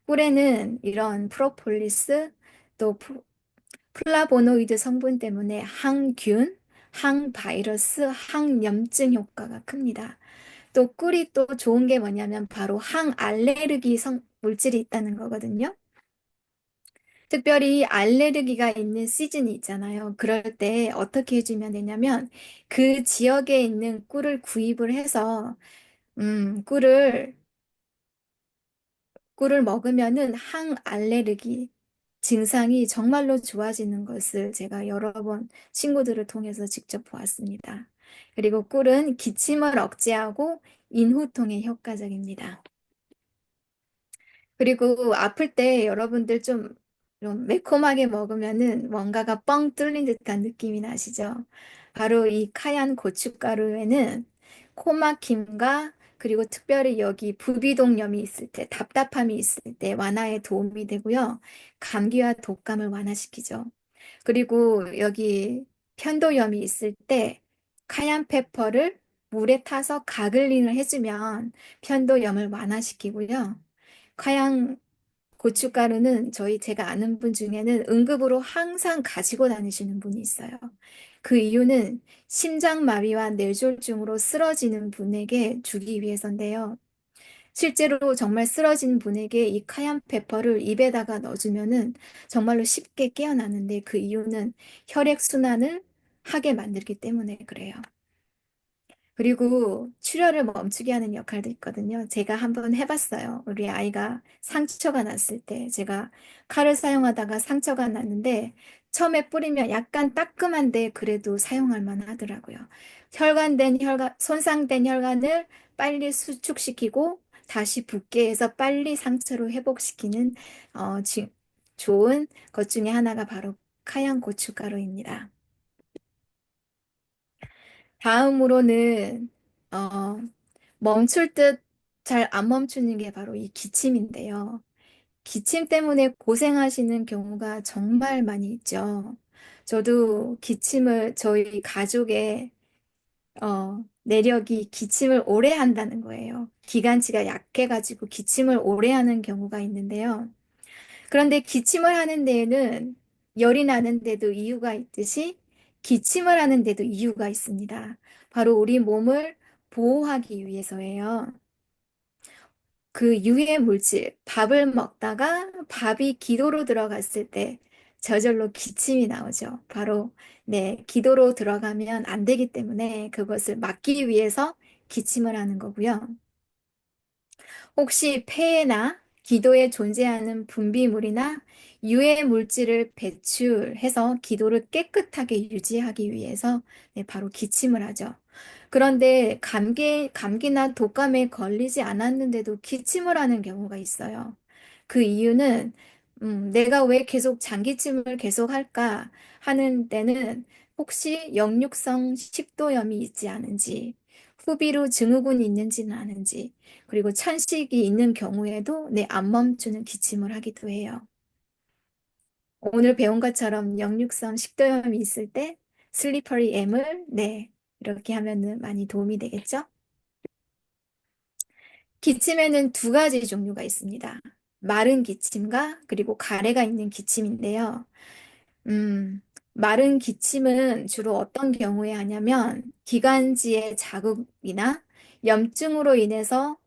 꿀에는 이런 프로폴리스 또 플라보노이드 성분 때문에 항균, 항바이러스, 항염증 효과가 큽니다. 또 꿀이 또 좋은 게 뭐냐면 바로 항알레르기 물질이 있다는 거거든요. 특별히 알레르기가 있는 시즌이 있잖아요. 그럴 때 어떻게 해주면 되냐면 그 지역에 있는 꿀을 구입을 해서 꿀을 먹으면은 항알레르기 증상이 정말로 좋아지는 것을 제가 여러 번 친구들을 통해서 직접 보았습니다. 그리고 꿀은 기침을 억제하고 인후통에 효과적입니다. 그리고 아플 때 여러분들 좀 매콤하게 먹으면은 뭔가가 뻥 뚫린 듯한 느낌이 나시죠? 바로 이 카얀 고춧가루에는 코막힘과 그리고 특별히 여기 부비동염이 있을 때, 답답함이 있을 때 완화에 도움이 되고요. 감기와 독감을 완화시키죠. 그리고 여기 편도염이 있을 때 카얀 페퍼를 물에 타서 가글링을 해주면 편도염을 완화시키고요. 카양 고춧가루는 제가 아는 분 중에는 응급으로 항상 가지고 다니시는 분이 있어요. 그 이유는 심장마비와 뇌졸중으로 쓰러지는 분에게 주기 위해서인데요. 실제로 정말 쓰러진 분에게 이 카얀페퍼를 입에다가 넣어주면은 정말로 쉽게 깨어나는데 그 이유는 혈액순환을 하게 만들기 때문에 그래요. 그리고 출혈을 멈추게 하는 역할도 있거든요. 제가 한번 해봤어요. 우리 아이가 상처가 났을 때 제가 칼을 사용하다가 상처가 났는데 처음에 뿌리면 약간 따끔한데 그래도 사용할 만하더라고요. 손상된 혈관을 빨리 수축시키고 다시 붓게 해서 빨리 상처로 회복시키는 어, 지- 좋은 것 중에 하나가 바로 카양 고춧가루입니다. 다음으로는 어, 멈출 듯 잘 안 멈추는 게 바로 이 기침인데요. 기침 때문에 고생하시는 경우가 정말 많이 있죠. 저도 기침을 저희 가족의 내력이 기침을 오래 한다는 거예요. 기관지가 약해가지고 기침을 오래 하는 경우가 있는데요. 그런데 기침을 하는 데에는 열이 나는데도 이유가 있듯이 기침을 하는 데도 이유가 있습니다. 바로 우리 몸을 보호하기 위해서예요. 그 유해 물질, 밥을 먹다가 밥이 기도로 들어갔을 때 저절로 기침이 나오죠. 바로, 네, 기도로 들어가면 안 되기 때문에 그것을 막기 위해서 기침을 하는 거고요. 혹시 폐나 기도에 존재하는 분비물이나 유해 물질을 배출해서 기도를 깨끗하게 유지하기 위해서 네, 바로 기침을 하죠. 그런데 감기나 독감에 걸리지 않았는데도 기침을 하는 경우가 있어요. 그 이유는 내가 왜 계속 장기침을 계속 할까 하는 때는 혹시 역류성 식도염이 있지 않은지, 후비루 증후군이 있는지는 아는지, 그리고 천식이 있는 경우에도 내 안 멈추는 기침을 하기도 해요. 오늘 배운 것처럼 역류성 식도염이 있을 때 슬리퍼리 M을 네, 이렇게 하면은 많이 도움이 되겠죠? 기침에는 두 가지 종류가 있습니다. 마른 기침과 그리고 가래가 있는 기침인데요. 음, 마른 기침은 주로 어떤 경우에 하냐면 기관지의 자극이나 염증으로 인해서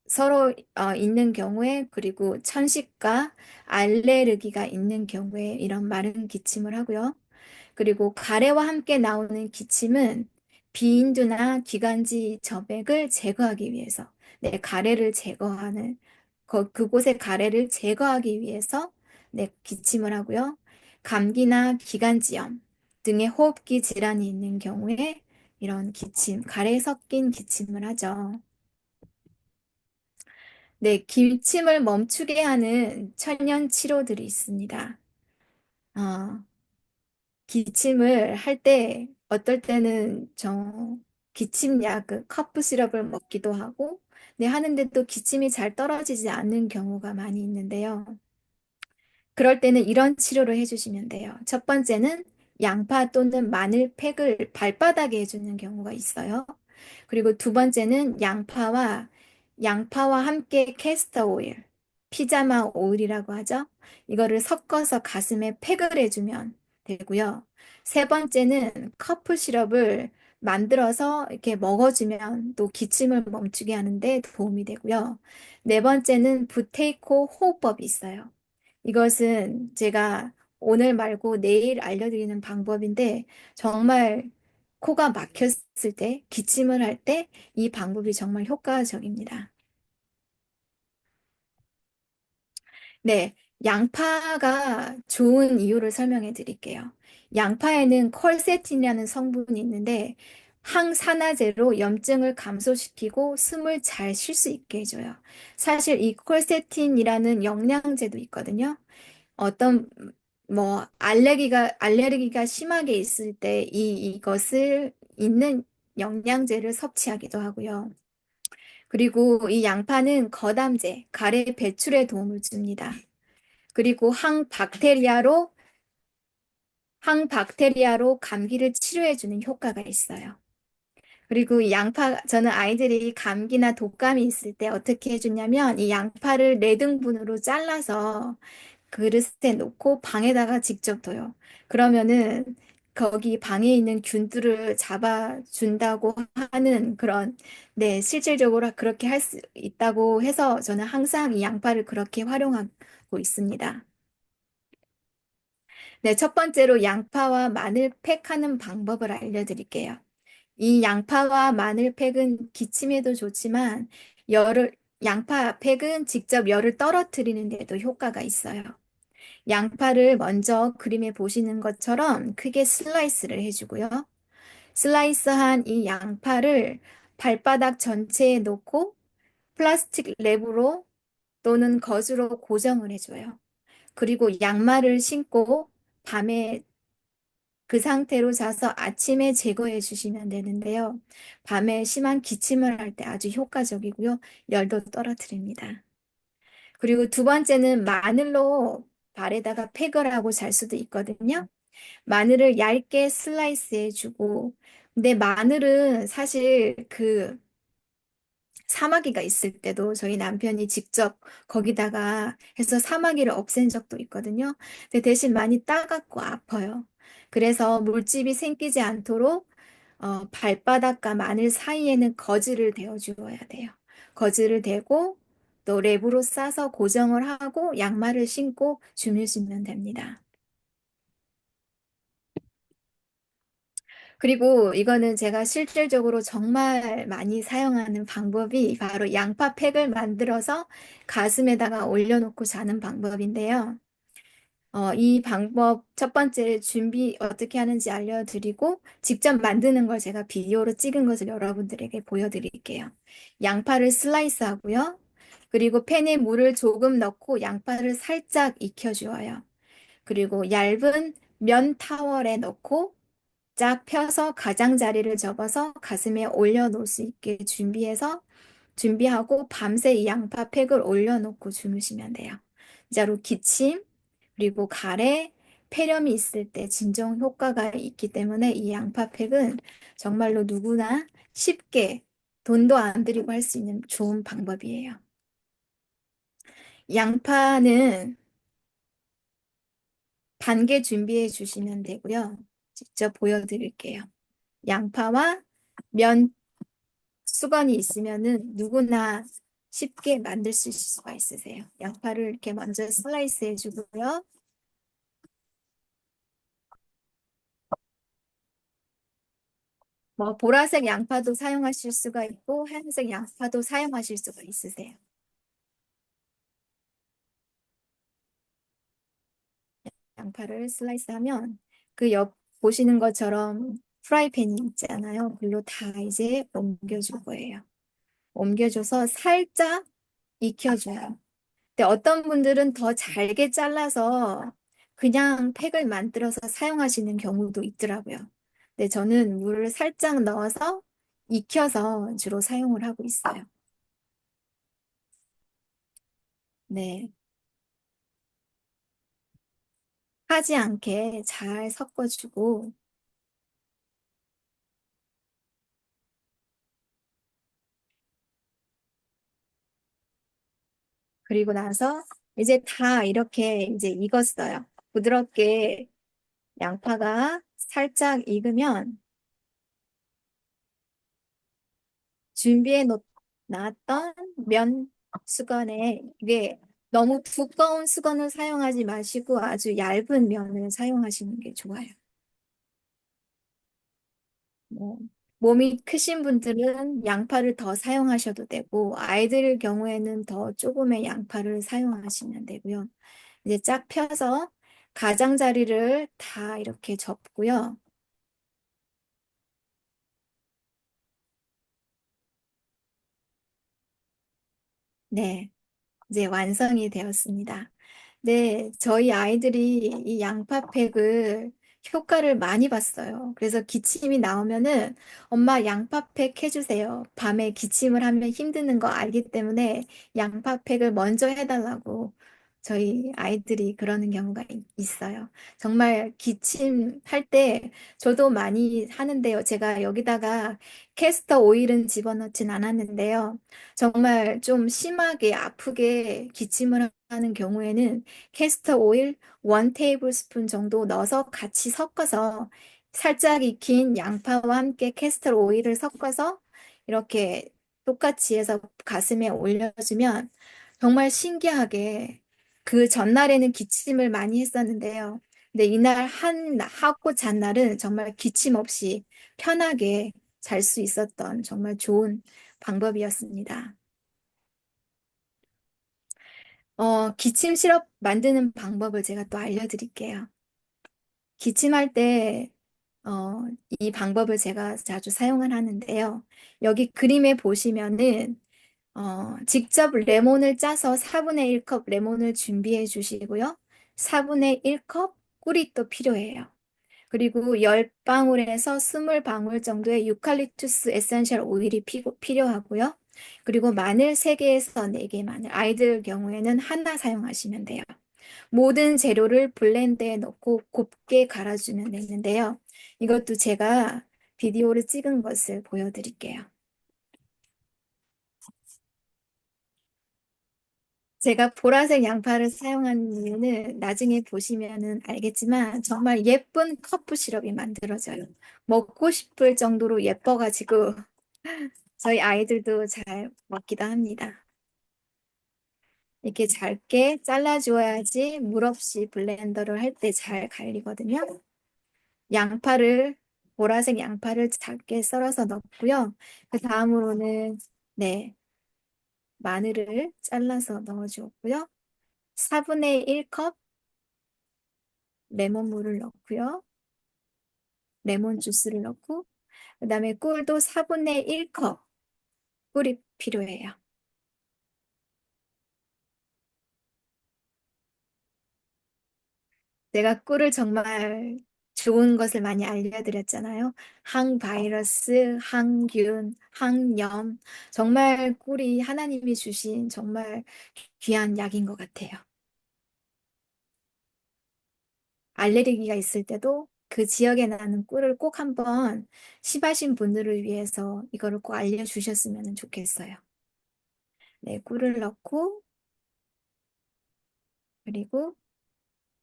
서로 있는 경우에 그리고 천식과 알레르기가 있는 경우에 이런 마른 기침을 하고요. 그리고 가래와 함께 나오는 기침은 비인두나 기관지 점액을 제거하기 위해서 가래를 제거하는 그곳의 가래를 제거하기 위해서 기침을 하고요. 감기나 기관지염 등의 호흡기 질환이 있는 경우에 이런 기침, 가래 섞인 기침을 하죠. 네, 기침을 멈추게 하는 천연 치료들이 있습니다. 어, 기침을 할 때 어떨 때는 기침약, 커프 시럽을 먹기도 하고, 네, 하는데 또 기침이 잘 떨어지지 않는 경우가 많이 있는데요. 그럴 때는 이런 치료를 해주시면 돼요. 첫 번째는 양파 또는 마늘 팩을 발바닥에 해주는 경우가 있어요. 그리고 두 번째는 양파와 함께 캐스터 오일, 피자마 오일이라고 하죠. 이거를 섞어서 가슴에 팩을 해주면 되고요. 세 번째는 커프 시럽을 만들어서 이렇게 먹어주면 또 기침을 멈추게 하는데 도움이 되고요. 네 번째는 부테이코 호흡법이 있어요. 이것은 제가 오늘 말고 내일 알려드리는 방법인데 정말 코가 막혔을 때, 기침을 할 때 이 방법이 정말 효과적입니다. 네, 양파가 좋은 이유를 설명해 드릴게요. 양파에는 콜세틴이라는 성분이 있는데 항산화제로 염증을 감소시키고 숨을 잘 쉴 수 있게 해줘요. 사실 이 콜세틴이라는 영양제도 있거든요. 어떤 알레르기가 심하게 있을 때 이것을 있는 영양제를 섭취하기도 하고요. 그리고 이 양파는 거담제, 가래 배출에 도움을 줍니다. 그리고 항박테리아로 감기를 치료해주는 효과가 있어요. 그리고 저는 아이들이 감기나 독감이 있을 때 어떻게 해주냐면 이 양파를 4등분으로 잘라서 그릇에 놓고 방에다가 직접 둬요. 그러면은 거기 방에 있는 균들을 잡아준다고 하는 네, 실질적으로 그렇게 할 수 있다고 해서 저는 항상 이 양파를 그렇게 활용하고 있습니다. 네, 첫 번째로 양파와 마늘 팩하는 방법을 알려드릴게요. 이 양파와 마늘 팩은 기침에도 좋지만 양파 팩은 직접 열을 떨어뜨리는 데도 효과가 있어요. 양파를 먼저 그림에 보시는 것처럼 크게 슬라이스를 해주고요. 슬라이스한 이 양파를 발바닥 전체에 놓고 플라스틱 랩으로 또는 거즈로 고정을 해줘요. 그리고 양말을 신고 밤에 그 상태로 자서 아침에 제거해 주시면 되는데요. 밤에 심한 기침을 할 때 아주 효과적이고요. 열도 떨어뜨립니다. 그리고 두 번째는 마늘로 발에다가 팩을 하고 잘 수도 있거든요. 마늘을 얇게 슬라이스 해주고, 근데 마늘은 사실 사마귀가 있을 때도 저희 남편이 직접 거기다가 해서 사마귀를 없앤 적도 있거든요. 근데 대신 많이 따갑고 아파요. 그래서 물집이 생기지 않도록 발바닥과 마늘 사이에는 거즈를 대어 주어야 돼요. 거즈를 대고 또 랩으로 싸서 고정을 하고 양말을 신고 주무시면 됩니다. 그리고 이거는 제가 실질적으로 정말 많이 사용하는 방법이 바로 양파팩을 만들어서 가슴에다가 올려놓고 자는 방법인데요. 이 방법 첫 번째 준비 어떻게 하는지 알려드리고 직접 만드는 걸 제가 비디오로 찍은 것을 여러분들에게 보여드릴게요. 양파를 슬라이스 하고요. 그리고 팬에 물을 조금 넣고 양파를 살짝 익혀주어요. 그리고 얇은 면 타월에 넣고 쫙 펴서 가장자리를 접어서 가슴에 올려놓을 수 있게 준비하고 밤새 이 양파팩을 올려놓고 주무시면 돼요. 진짜로 기침, 그리고 가래, 폐렴이 있을 때 진정 효과가 있기 때문에 이 양파팩은 정말로 누구나 쉽게 돈도 안 들이고 할 수 있는 좋은 방법이에요. 양파는 반개 준비해 주시면 되고요. 직접 보여드릴게요. 양파와 면 수건이 있으면은 누구나 쉽게 만들 수 있을 수가 있으세요. 양파를 이렇게 먼저 슬라이스 해주고요. 뭐 보라색 양파도 사용하실 수가 있고 하얀색 양파도 사용하실 수가 있으세요. 양파를 슬라이스하면 그 옆 보시는 것처럼 프라이팬이 있잖아요. 그걸로 다 이제 옮겨줄 거예요. 옮겨줘서 살짝 익혀줘요. 근데 어떤 분들은 더 잘게 잘라서 그냥 팩을 만들어서 사용하시는 경우도 있더라고요. 근데 저는 물을 살짝 넣어서 익혀서 주로 사용을 하고 있어요. 네. 하지 않게 잘 섞어주고, 그리고 나서 이제 다 이렇게 이제 익었어요. 부드럽게 양파가 살짝 익으면 준비해 놨던 면 수건에 이게 너무 두꺼운 수건을 사용하지 마시고 아주 얇은 면을 사용하시는 게 좋아요. 뭐, 몸이 크신 분들은 양파를 더 사용하셔도 되고 아이들 경우에는 더 조금의 양파를 사용하시면 되고요. 이제 쫙 펴서 가장자리를 다 이렇게 접고요. 네. 이제 완성이 되었습니다. 네, 저희 아이들이 이 양파팩을 효과를 많이 봤어요. 그래서 기침이 나오면은 엄마 양파팩 해주세요. 밤에 기침을 하면 힘드는 거 알기 때문에 양파팩을 먼저 해달라고 저희 아이들이 그러는 경우가 있어요. 정말 기침할 때 저도 많이 하는데요. 제가 여기다가 캐스터 오일은 집어넣진 않았는데요. 정말 좀 심하게 아프게 기침을 하는 경우에는 캐스터 오일 1 테이블 스푼 정도 넣어서 같이 섞어서 살짝 익힌 양파와 함께 캐스터 오일을 섞어서 이렇게 똑같이 해서 가슴에 올려주면 정말 신기하게 그 전날에는 기침을 많이 했었는데요. 근데 이날 하고 잔 날은 정말 기침 없이 편하게 잘 수 있었던 정말 좋은 방법이었습니다. 기침 시럽 만드는 방법을 제가 또 알려드릴게요. 기침할 때, 어, 이 방법을 제가 자주 사용을 하는데요. 여기 그림에 보시면은, 직접 레몬을 짜서 4분의 1컵 레몬을 준비해 주시고요. 4분의 1컵 꿀이 또 필요해요. 그리고 10방울에서 20방울 정도의 유칼립투스 에센셜 오일이 필요하고요. 그리고 마늘 3개에서 4개 마늘, 아이들 경우에는 하나 사용하시면 돼요. 모든 재료를 블렌드에 넣고 곱게 갈아주면 되는데요. 이것도 제가 비디오를 찍은 것을 보여드릴게요. 제가 보라색 양파를 사용한 이유는 나중에 보시면은 알겠지만 정말 예쁜 커프 시럽이 만들어져요. 먹고 싶을 정도로 예뻐가지고 저희 아이들도 잘 먹기도 합니다. 이렇게 잘게 잘라줘야지 물 없이 블렌더를 할 때 잘 갈리거든요. 양파를 보라색 양파를 작게 썰어서 넣고요. 그 다음으로는 네, 마늘을 잘라서 넣어주었고요. 4분의 1컵 레몬물을 넣고요. 레몬 주스를 넣고 그다음에 꿀도 4분의 1컵 꿀이 필요해요. 내가 꿀을 정말 좋은 것을 많이 알려드렸잖아요. 항바이러스, 항균, 항염. 정말 꿀이 하나님이 주신 정말 귀한 약인 것 같아요. 알레르기가 있을 때도 그 지역에 나는 꿀을 꼭 한번 심하신 분들을 위해서 이거를 꼭 알려주셨으면 좋겠어요. 네, 꿀을 넣고, 그리고,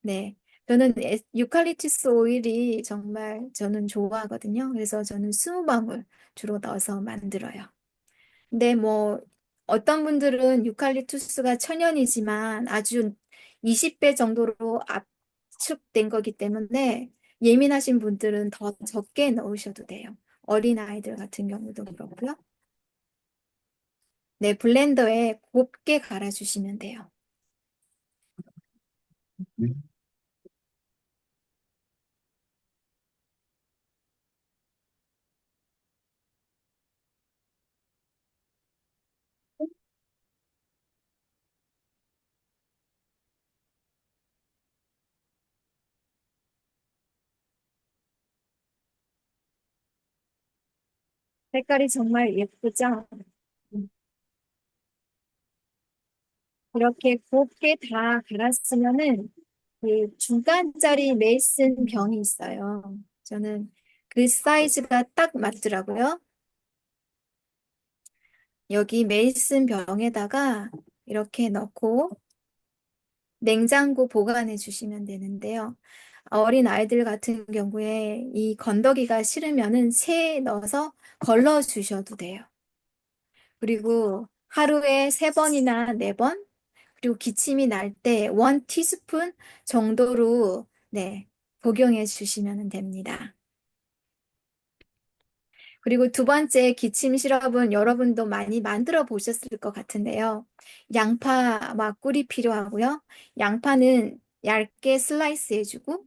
네. 저는 유칼립투스 오일이 정말 저는 좋아하거든요. 그래서 저는 20방울 주로 넣어서 만들어요. 근데 뭐 어떤 분들은 유칼립투스가 천연이지만 아주 20배 정도로 압축된 거기 때문에 예민하신 분들은 더 적게 넣으셔도 돼요. 어린 아이들 같은 경우도 그렇고요. 네, 블렌더에 곱게 갈아주시면 돼요. 색깔이 정말 예쁘죠? 이렇게 곱게 다 갈았으면은 그 중간짜리 메이슨 병이 있어요. 저는 그 사이즈가 딱 맞더라고요. 여기 메이슨 병에다가 이렇게 넣고 냉장고 보관해 주시면 되는데요. 어린 아이들 같은 경우에 이 건더기가 싫으면은 새에 넣어서 걸러 주셔도 돼요. 그리고 하루에 3번이나 4번, 그리고 기침이 날 때 1티스푼 정도로 네, 복용해 주시면 됩니다. 그리고 두 번째 기침 시럽은 여러분도 많이 만들어 보셨을 것 같은데요. 양파 꿀이 필요하고요. 양파는 얇게 슬라이스 해주고,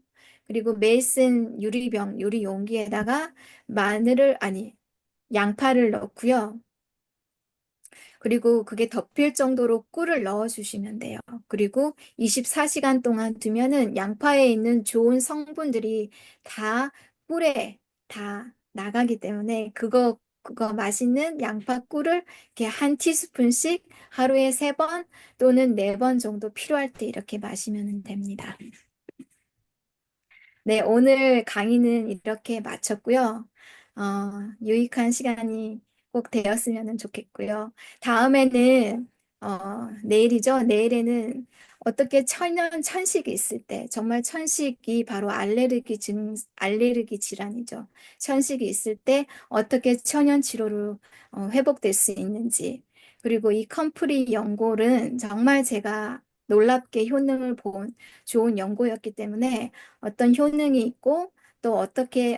그리고 메이슨 유리병, 유리 용기에다가 양파를 넣고요. 그리고 그게 덮일 정도로 꿀을 넣어주시면 돼요. 그리고 24시간 동안 두면은 양파에 있는 좋은 성분들이 다 꿀에 다 나가기 때문에 그거 맛있는 양파 꿀을 이렇게 1티스푼씩 하루에 3번 또는 4번 정도 필요할 때 이렇게 마시면 됩니다. 네, 오늘 강의는 이렇게 마쳤고요. 어, 유익한 시간이 꼭 되었으면 좋겠고요. 다음에는, 내일이죠. 내일에는 어떻게 천연 천식이 있을 때, 정말 천식이 바로 알레르기 질환이죠. 천식이 있을 때 어떻게 천연 치료로 회복될 수 있는지, 그리고 이 컴프리 연골은 정말 제가 놀랍게 효능을 본 좋은 연고였기 때문에 어떤 효능이 있고 또 어떻게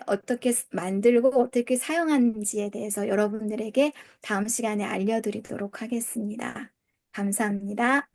만들고 어떻게 사용하는지에 대해서 여러분들에게 다음 시간에 알려드리도록 하겠습니다. 감사합니다.